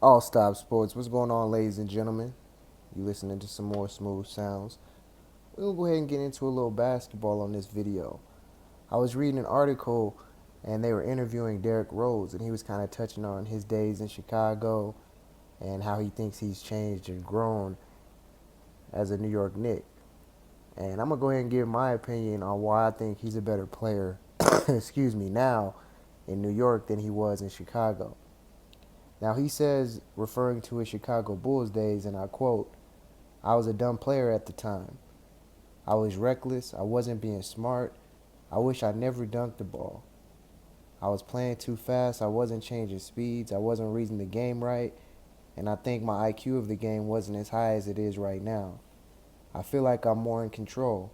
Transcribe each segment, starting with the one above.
All Stop Sports. What's going on, ladies and gentlemen? You listening to some more smooth sounds. We'll go ahead and get into a little basketball on this video. I was reading an article and they were interviewing Derrick Rose, and he was kind of touching on his days in Chicago and how he thinks he's changed and grown as a New York Knick. And I'm going to go ahead and give my opinion on why I think he's a better player, excuse me, now in New York than he was in Chicago. Now, he says, referring to his Chicago Bulls days, and I quote, "I was a dumb player at the time. I was reckless. I wasn't being smart. I wish I never dunked the ball. I was playing too fast. I wasn't changing speeds. I wasn't reading the game right. And I think my IQ of the game wasn't as high as it is right now. I feel like I'm more in control.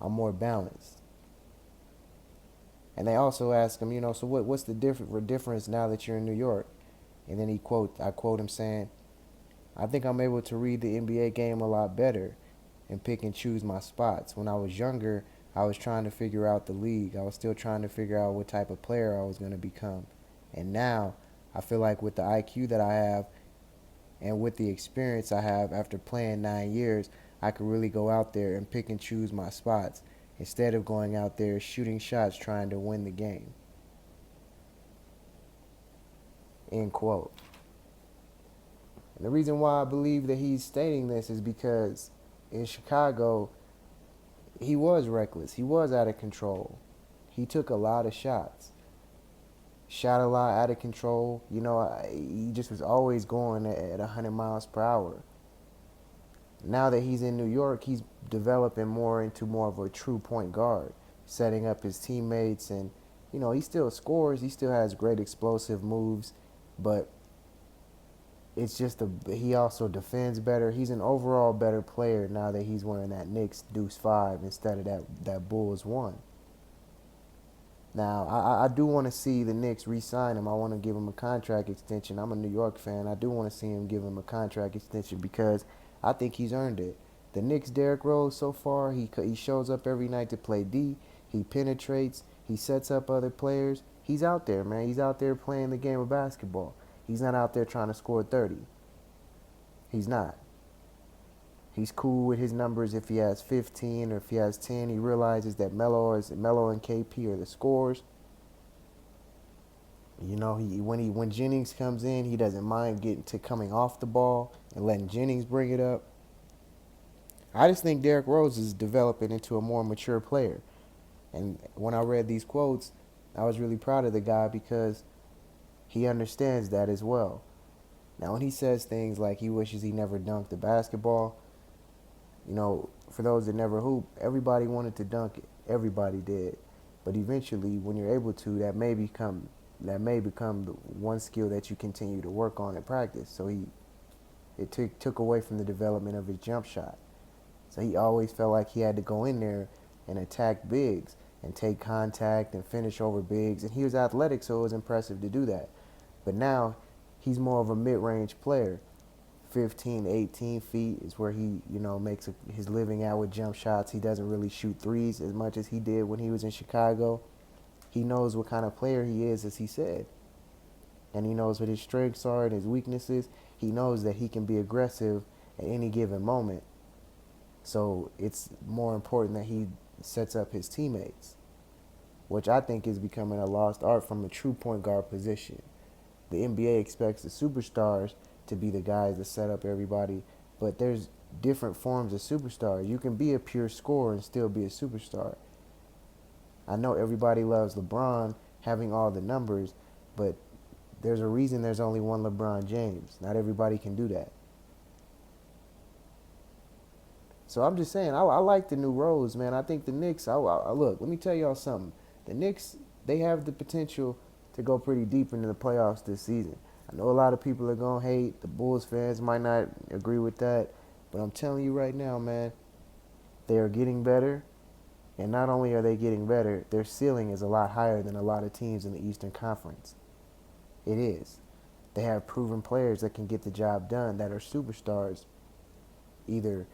I'm more balanced." And they also ask him, so what's the difference now that you're in New York? And then I quote him saying, "I think I'm able to read the NBA game a lot better and pick and choose my spots. When I was younger, I was trying to figure out the league. I was still trying to figure out what type of player I was going to become. And now, I feel like with the IQ that I have and with the experience I have after playing 9 years, I could really go out there and pick and choose my spots instead of going out there shooting shots trying to win the game." End quote. And the reason why I believe that he's stating this is because in Chicago, he was reckless. He was out of control. He took a lot of shots. Shot a lot out of control. He just was always going at 100 miles per hour. Now that he's in New York, he's developing more into more of a true point guard, setting up his teammates. And, he still scores. He still has great explosive moves. But it's just he also defends better. He's an overall better player now that he's wearing that Knicks Deuce 5 instead of that Bulls 1. Now, I do want to see the Knicks re-sign him. I want to give him a contract extension. I'm a New York fan. I do want to see him give him a contract extension because I think he's earned it. The Knicks, Derrick Rose, so far, he shows up every night to play D. He penetrates. He sets up other players. He's out there, man. He's out there playing the game of basketball. He's not out there trying to score 30. He's not. He's cool with his numbers if he has 15 or if he has 10. He realizes that Melo and KP are the scorers. When Jennings comes in, he doesn't mind coming off the ball and letting Jennings bring it up. I just think Derrick Rose is developing into a more mature player. And when I read these quotes, I was really proud of the guy because he understands that as well. Now, when he says things like he wishes he never dunked the basketball, for those that never hoop, everybody wanted to dunk it. Everybody did. But eventually, when you're able to, that may become the one skill that you continue to work on and practice. So it took away from the development of his jump shot. So he always felt like he had to go in there and attack bigs and take contact and finish over bigs. And he was athletic, so it was impressive to do that. But now he's more of a mid-range player. 15, 18 feet is where he, makes his living at with jump shots. He doesn't really shoot threes as much as he did when he was in Chicago. He knows what kind of player he is, as he said. And he knows what his strengths are and his weaknesses. He knows that he can be aggressive at any given moment. So it's more important that he sets up his teammates, which I think is becoming a lost art from a true point guard position. The NBA expects the superstars to be the guys that set up everybody, but there's different forms of superstars. You can be a pure scorer and still be a superstar. I know everybody loves LeBron having all the numbers, but there's a reason there's only one LeBron James. Not everybody can do that. So I'm just saying, I like the new Rose, man. I think the Knicks, look, let me tell y'all something. The Knicks, they have the potential to go pretty deep into the playoffs this season. I know a lot of people are going to hate. The Bulls fans might not agree with that. But I'm telling you right now, man, they are getting better. And not only are they getting better, their ceiling is a lot higher than a lot of teams in the Eastern Conference. It is. They have proven players that can get the job done that are superstars. Either,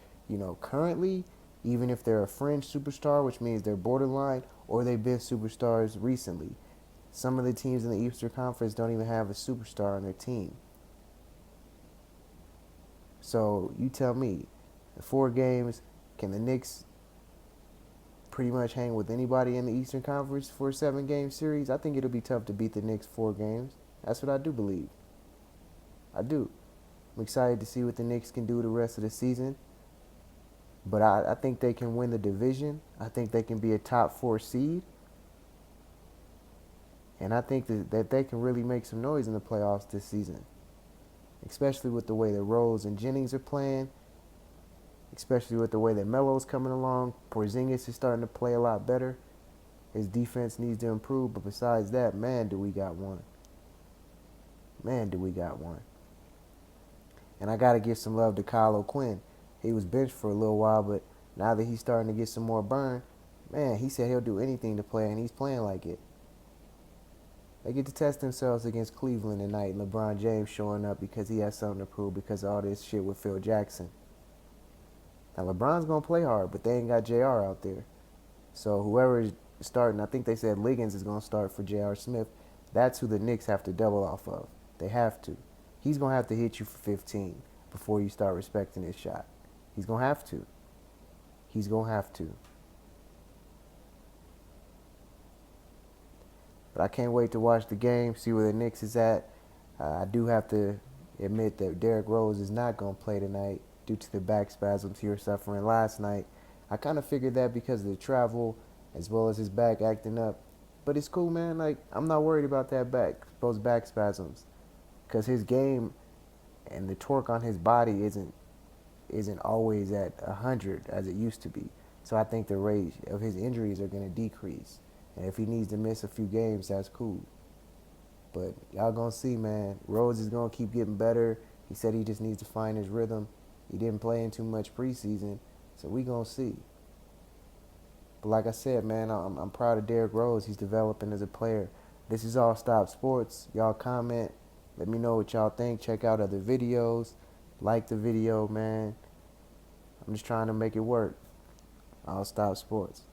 currently, even if they're a fringe superstar, which means they're borderline, or they've been superstars recently. Some of the teams in the Eastern Conference don't even have a superstar on their team. So you tell me, in 4 games, can the Knicks pretty much hang with anybody in the Eastern Conference for a 7 game series? I think it'll be tough to beat the Knicks 4 games. That's what I do believe. I do. I'm excited to see what the Knicks can do the rest of the season. But I think they can win the division. I think they can be a top 4 seed. And I think that they can really make some noise in the playoffs this season. Especially with the way that Rose and Jennings are playing. Especially with the way that Melo's coming along. Porzingis is starting to play a lot better. His defense needs to improve. But besides that, man, do we got one. Man, do we got one. And I got to give some love to Kyle O'Quinn. He was benched for a little while, but now that he's starting to get some more burn, man, he said he'll do anything to play, and he's playing like it. They get to test themselves against Cleveland tonight. LeBron James showing up because he has something to prove because of all this shit with Phil Jackson. Now, LeBron's going to play hard, but they ain't got JR out there. So whoever is starting, I think they said Liggins is going to start for J.R. Smith. That's who the Knicks have to double off of. They have to. He's going to have to hit you for 15 before you start respecting his shot. He's going to have to. He's going to have to. But I can't wait to watch the game, see where the Knicks is at. I do have to admit that Derrick Rose is not going to play tonight due to the back spasms he was suffering last night. I kind of figured that because of the travel as well as his back acting up. But it's cool, man. Like, I'm not worried about those back spasms. Because his game and the torque on his body isn't always at 100 as it used to be. So I think the rate of his injuries are going to decrease. And if he needs to miss a few games, that's cool. But y'all going to see, man. Rose is going to keep getting better. He said he just needs to find his rhythm. He didn't play in too much preseason, so we going to see. But like I said, man, I'm proud of Derrick Rose. He's developing as a player. This is All Stop Sports. Y'all comment. Let me know what y'all think. Check out other videos. Like the video, man. I'm just trying to make it work. All Stop Sports.